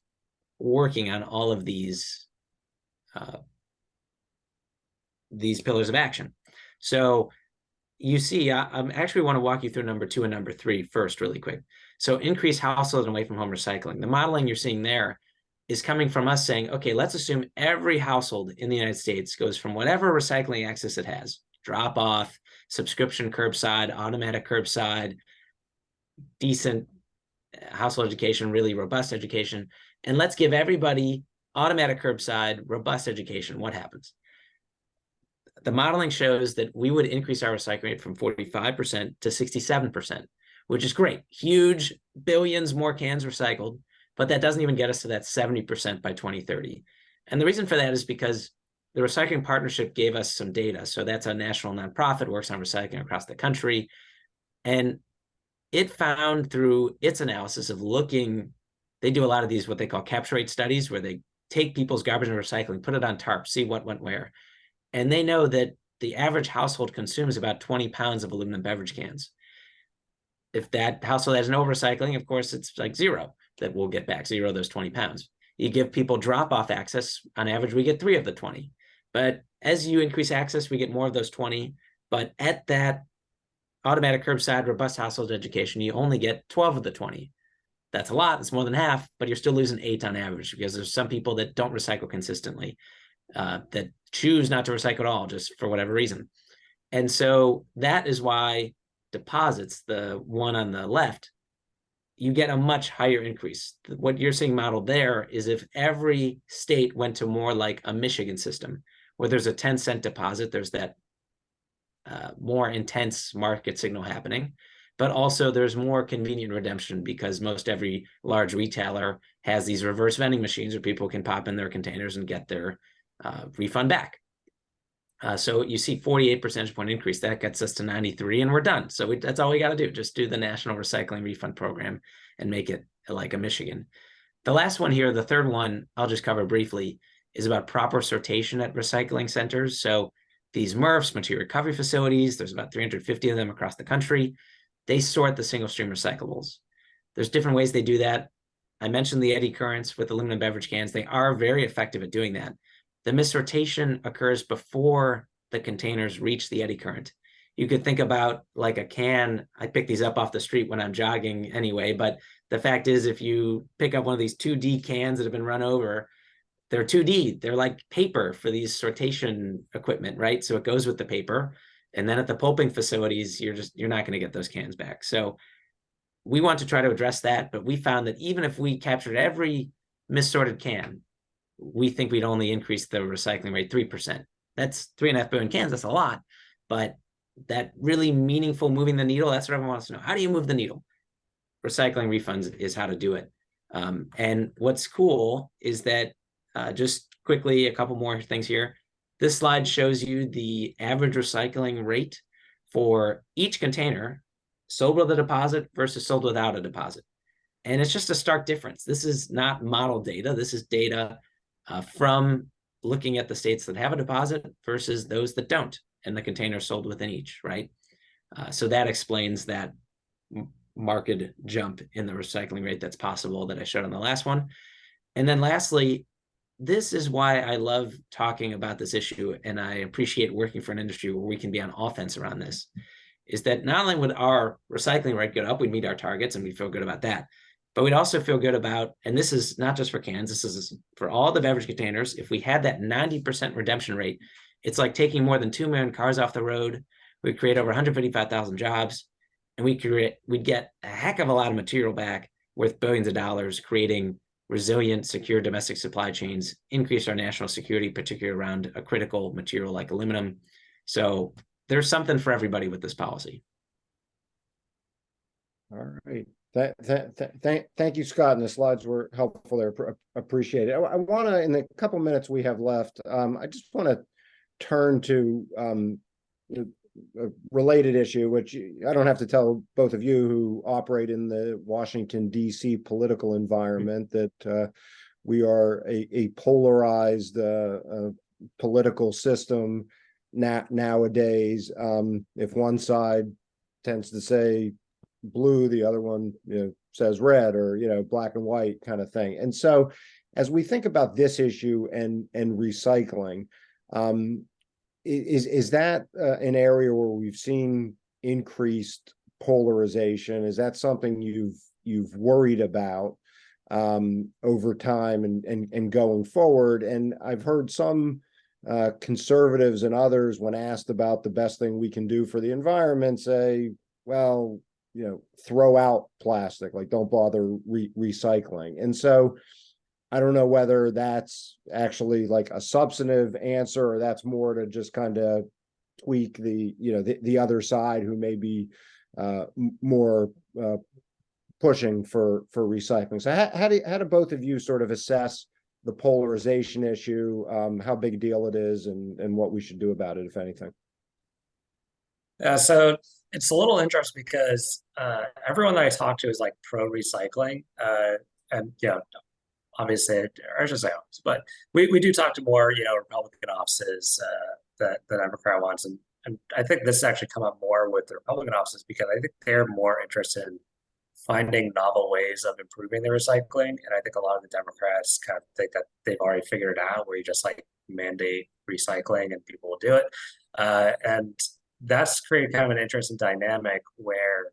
working on all of these pillars of action? So you see, I actually want to walk you through number 2 and number 3 first, really quick. So increase household and away from home recycling. The modeling you're seeing there is coming from us saying, okay, let's assume every household in the United States goes from whatever recycling access it has, drop off, subscription curbside, automatic curbside, decent household education, really robust education, and let's give everybody automatic curbside, robust education. What happens? The modeling shows that we would increase our recycling rate from 45% to 67%, which is great. Huge, billions more cans recycled, but that doesn't even get us to that 70% by 2030. And the reason for that is because the Recycling Partnership gave us some data. So that's a national nonprofit, works on recycling across the country. And it found through its analysis of looking, they do a lot of these, what they call capture rate studies, where they take people's garbage and recycling, put it on tarp, see what went where. And they know that the average household consumes about 20 pounds of aluminum beverage cans. If that household has no recycling, of course, it's like zero that we'll get back, zero of those 20 pounds. You give people drop-off access, on average, we get 3 of the 20. But as you increase access, we get more of those 20. But at that automatic curbside, robust household education, you only get 12 of the 20. That's a lot, it's more than half, but you're still losing 8 on average because there's some people that don't recycle consistently, that choose not to recycle at all, just for whatever reason. And so that is why deposits, the one on the left, you get a much higher increase. What you're seeing modeled there is if every state went to more like a Michigan system, where there's a 10-cent deposit, there's that more intense market signal happening, but also there's more convenient redemption because most every large retailer has these reverse vending machines where people can pop in their containers and get their refund back. So you see 48 percentage point increase. That gets us to 93 and we're done. So that's all we got to do. Just do the National Recycling Refund Program and make it like a Michigan. The last one here, the third one, I'll just cover briefly, is about proper sortation at recycling centers. So these MRFs, material recovery facilities, there's about 350 of them across the country. They sort the single stream recyclables. There's different ways they do that. I mentioned the eddy currents with aluminum beverage cans. They are very effective at doing that. The missortation occurs before the containers reach the eddy current. You could think about like a can. I pick these up off the street when I'm jogging anyway, but the fact is if you pick up one of these 2D cans that have been run over, they're 2D. They're like paper for these sortation equipment, right? So it goes with the paper. And then at the pulping facilities, you're not going to get those cans back. So we want to try to address that, but we found that even if we captured every missorted can, we think we'd only increase the recycling rate 3%. That's 3.5 billion cans. That's a lot, but that really meaningful moving the needle, that's what everyone wants to know. How do you move the needle? Recycling refunds is how to do it. And what's cool is that just quickly, a couple more things here. This slide shows you the average recycling rate for each container sold with a deposit versus sold without a deposit. And it's just a stark difference. This is not model data. This is data from looking at the states that have a deposit versus those that don't, and the containers sold within each, right? So that explains that market jump in the recycling rate that's possible that I showed on the last one. And then lastly, this is why I love talking about this issue, and I appreciate working for an industry where we can be on offense around this, is that not only would our recycling rate go up, we'd meet our targets and we feel good about that, but we'd also feel good about, and this is not just for cans, this is for all the beverage containers, if we had that 90% redemption rate, it's like taking more than 2 million cars off the road, we'd create over 155,000 jobs, and we'd get a heck of a lot of material back worth billions of dollars, creating resilient, secure domestic supply chains, increase our national security, particularly around a critical material like aluminum. So there's something for everybody with this policy. All right. Thank you, Scott. And the slides were helpful there. Appreciate it. I want to, in the couple minutes we have left, I just want to turn to a related issue, which I don't have to tell both of you who operate in the Washington, D.C. political environment that we are a polarized political system nowadays. If one side tends to say blue, the other one says red, or black and white kind of thing. And so as we think about this issue and recycling, is that an area where we've seen increased polarization? Is that something you've worried about over time and going forward? And I've heard some conservatives and others, when asked about the best thing we can do for the environment, say, well, throw out plastic, like don't bother recycling. And so I don't know whether that's actually like a substantive answer, or that's more to just kind of tweak the other side who may be more pushing for recycling. So how do both of you sort of assess the polarization issue, how big a deal it is, and what we should do about it, if anything? Yeah, so it's a little interesting because everyone that I talk to is like pro recycling, and obviously, or I should say, but we do talk to more Republican offices that Democrat ones, and and I think this has actually come up more with the Republican offices because I think they're more interested in finding novel ways of improving the recycling. And I think a lot of the Democrats kind of think that they've already figured it out, where you just like mandate recycling and people will do it. And that's created kind of an interesting dynamic where,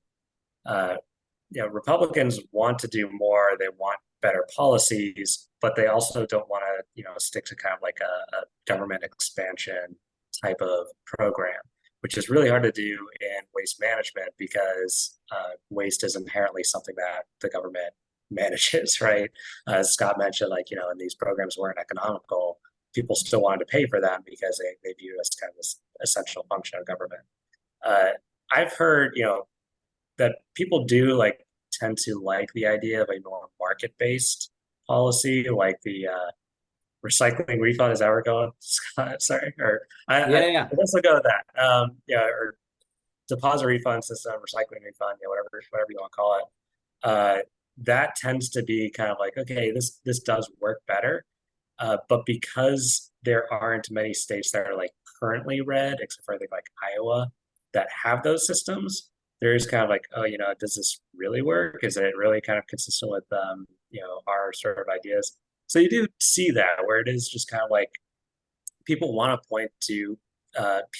Republicans want to do more. They want better policies, but they also don't want to, stick to kind of like a government expansion type of program, which is really hard to do in waste management because waste is inherently something that the government manages, right? As Scott mentioned, like, and these programs weren't economical, people still wanted to pay for them because they view it as kind of this essential function of government. I've heard, that people do like tend to like the idea of a more market-based policy, like the recycling refund. Is that where we're going, Scott? Sorry, or I guess I'll go with that. Or deposit refund system, recycling refund, whatever you want to call it. That tends to be kind of like, okay, this does work better, but because there aren't many states that are like currently red, except for I think like Iowa, that have those systems, there is kind of like, oh, does this really work? Is it really kind of consistent with, our sort of ideas? So you do see that where it is just kind of like people want to point to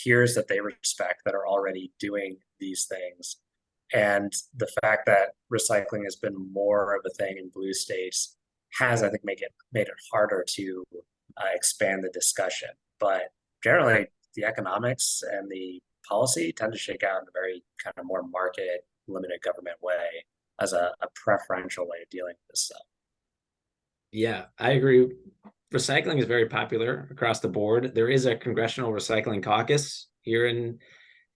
peers that they respect that are already doing these things. And the fact that recycling has been more of a thing in blue states has, I think, made it harder to expand the discussion. But generally, the economics and the policy tend to shake out in a very kind of more market limited government way as a preferential way of dealing with this stuff. Yeah, I agree. Recycling is very popular across the board. There is a congressional recycling caucus here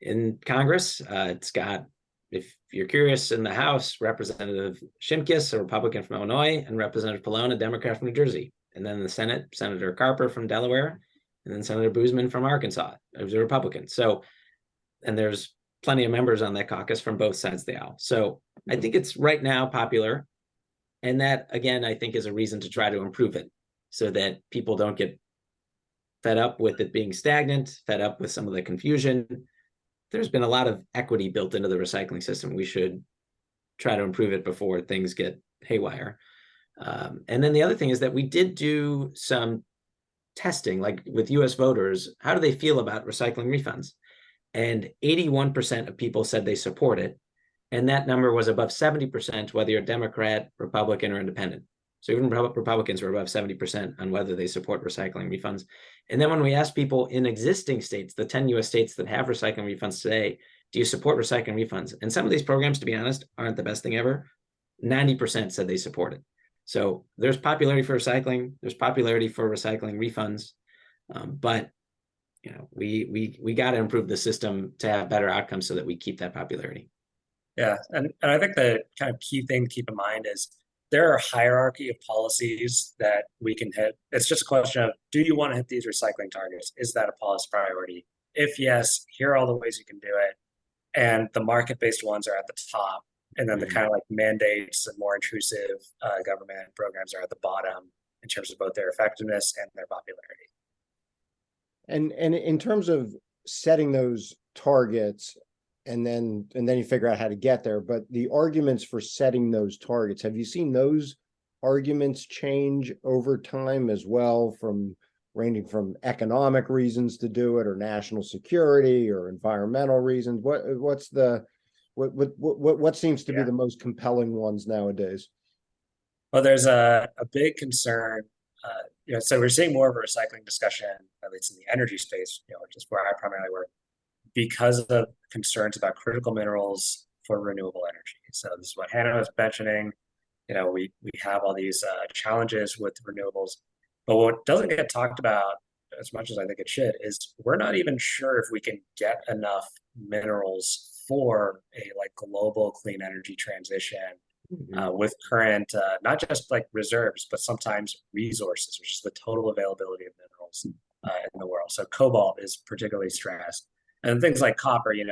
in Congress. It's got, if you're curious, in the House, Representative Shimkus, a Republican from Illinois, and Representative Pallone, a Democrat from New Jersey. And then in the Senate, Senator Carper from Delaware, and then Senator Boozman from Arkansas, who's a Republican. So, and there's plenty of members on that caucus from both sides of the aisle. So I think it's right now popular. And that, again, I think is a reason to try to improve it so that people don't get fed up with it being stagnant, fed up with some of the confusion. There's been a lot of equity built into the recycling system. We should try to improve it before things get haywire. And then the other thing is that we did do some testing, like with US voters. How do they feel about recycling refunds? And 81% of people said they support it. And that number was above 70%, whether you're Democrat, Republican, or independent. So even Republicans were above 70% on whether they support recycling refunds. And then when we asked people in existing states, the 10 US states that have recycling refunds today, do you support recycling refunds? And some of these programs, to be honest, aren't the best thing ever. 90% said they support it. So there's popularity for recycling, there's popularity for recycling refunds, but we got to improve the system to have better outcomes so that we keep that popularity. Yeah, and I think the kind of key thing to keep in mind is there are a hierarchy of policies that we can hit. It's just a question of, do you want to hit these recycling targets? Is that a policy priority? If yes, here are all the ways you can do it. And the market-based ones are at the top. And then the kind of like mandates and more intrusive government programs are at the bottom in terms of both their effectiveness and their popularity. And in terms of setting those targets, and then you figure out how to get there, but the arguments for setting those targets, have you seen those arguments change over time as well, from ranging from economic reasons to do it, or national security, or environmental reasons? What seems to be the most compelling ones nowadays? Well, there's a big concern. So we're seeing more of a recycling discussion, at least in the energy space, which is where I primarily work, because of concerns about critical minerals for renewable energy. So this is what Hannah was mentioning. We have all these challenges with renewables, but what doesn't get talked about as much as I think it should is we're not even sure if we can get enough minerals for a like global clean energy transition with current, not just like reserves, but sometimes resources, which is the total availability of minerals in the world. So cobalt is particularly stressed. And things like copper, we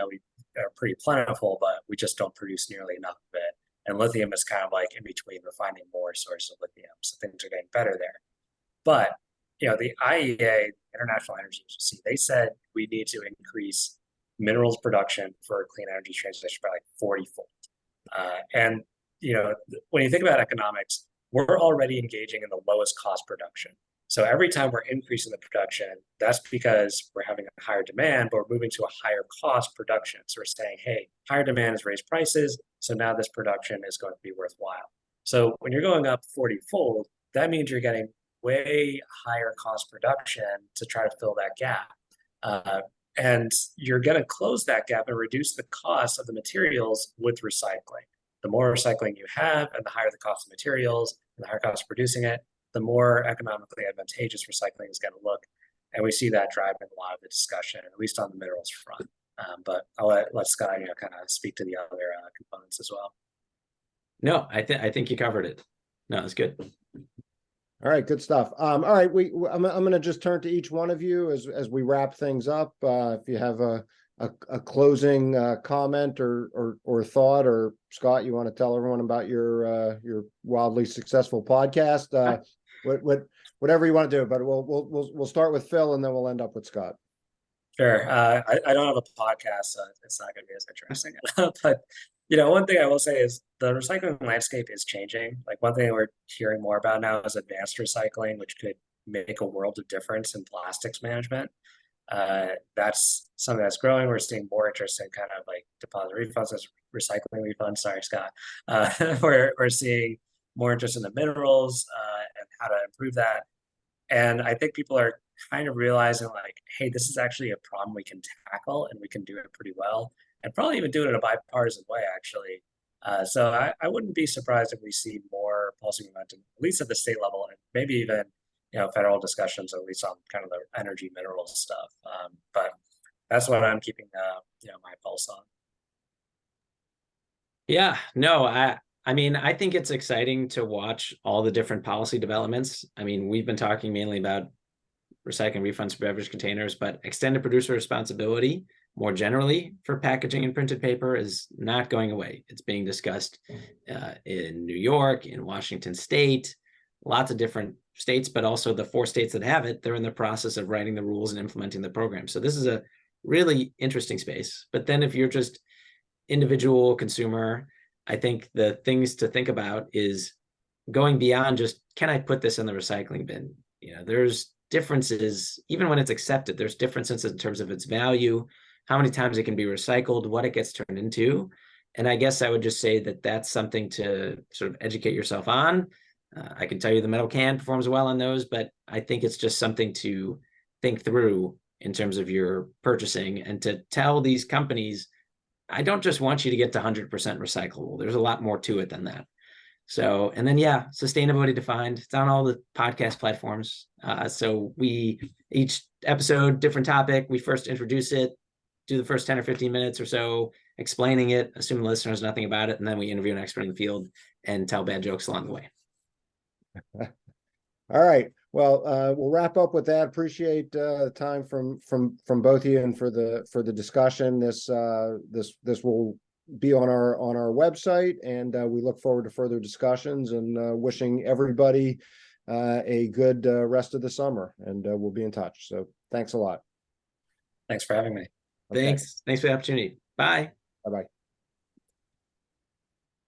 are pretty plentiful, but we just don't produce nearly enough of it. And lithium is kind of like in between. We're finding more sources of lithium, so things are getting better there. But the IEA, International Energy Agency, they said we need to increase minerals production for clean energy transition by like 40-fold. And when you think about economics, we're already engaging in the lowest cost production. So every time we're increasing the production, that's because we're having a higher demand, but we're moving to a higher cost production. So we're saying, hey, higher demand has raised prices, so now this production is going to be worthwhile. So when you're going up 40-fold, that means you're getting way higher cost production to try to fill that gap. And you're going to close that gap and reduce the cost of the materials with recycling. The more recycling you have and the higher the cost of materials and the higher cost of producing it, the more economically advantageous recycling is going to look. And we see that driving a lot of the discussion, at least on the minerals front. But I'll let Scott kind of speak to the other components as well. No, I think you covered it. No, it's good. All right, good stuff. All right, I'm going to just turn to each one of you as we wrap things up. If you have a closing comment or thought, or Scott, you want to tell everyone about your wildly successful podcast, whatever you want to do. But we'll start with Phil, and then we'll end up with Scott. Sure. I don't have a podcast, so it's not going to be as interesting. But one thing I will say is the recycling landscape is changing. Like, one thing we're hearing more about now is advanced recycling, which could make a world of difference in plastics management. That's something that's growing. We're seeing more interest in kind of like deposit refunds as recycling refunds. Sorry, Scott. We're seeing more interest in the minerals and how to improve that. And I think people are kind of realizing, like, hey, this is actually a problem we can tackle, and we can do it pretty well, and probably even do it in a bipartisan way, actually. So I wouldn't be surprised if we see more policy momentum, at least at the state level, and maybe even federal discussions, at least on kind of the energy minerals stuff. But that's what I'm keeping my pulse on. Yeah, no, I mean, I think it's exciting to watch all the different policy developments. I mean, we've been talking mainly about recycling refunds for beverage containers, but extended producer responsibility more generally for packaging and printed paper is not going away. It's being discussed in New York, in Washington State, lots of different states, but also the 4 states that have it, they're in the process of writing the rules and implementing the program. So this is a really interesting space. But then if you're just individual consumer, I think the things to think about is going beyond just, can I put this in the recycling bin? There's differences, even when it's accepted, there's differences in terms of its value, how many times it can be recycled, what it gets turned into. And I guess I would just say that that's something to sort of educate yourself on. I can tell you the metal can performs well on those, but I think it's just something to think through in terms of your purchasing, and to tell these companies, I don't just want you to get to 100% recyclable. There's a lot more to it than that. So, and then, yeah, sustainability defined. It's on all the podcast platforms. So each episode, different topic. We first introduce it, do the first 10 or 15 minutes or so explaining it, assume the listener knows nothing about it, and then we interview an expert in the field and tell bad jokes along the way. All right. Well, we'll wrap up with that. Appreciate the time from both of you, and for the discussion. This will be on our website, and we look forward to further discussions, and wishing everybody a good rest of the summer, and we'll be in touch. So thanks a lot. Thanks for having me. Okay. Thanks for the opportunity. Bye. Bye-bye.